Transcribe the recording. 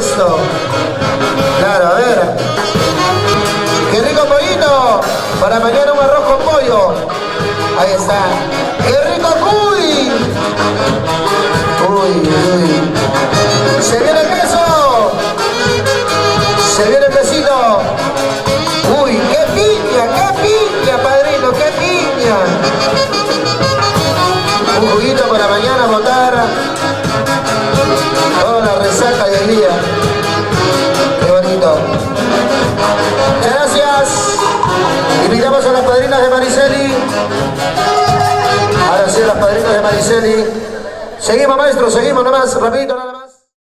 supuesto. Claro, a ver. ¡Qué rico pollito! Para mañana un arroz con pollo. Ahí está. ¡Qué rico cuy! Uy, uy. ¡Se viene el queso! ¡Se viene el quesito! ¡Uy, qué piña, padrino, qué piña! Un juguito para mañana botar toda la resaca del día. ¡Qué bonito! Muchas gracias. Invitamos a las padrinas de Mariceli. Ahora sí, a las padrinas de Mariceli. Seguimos, maestro, seguimos nomás, rapidito nada más.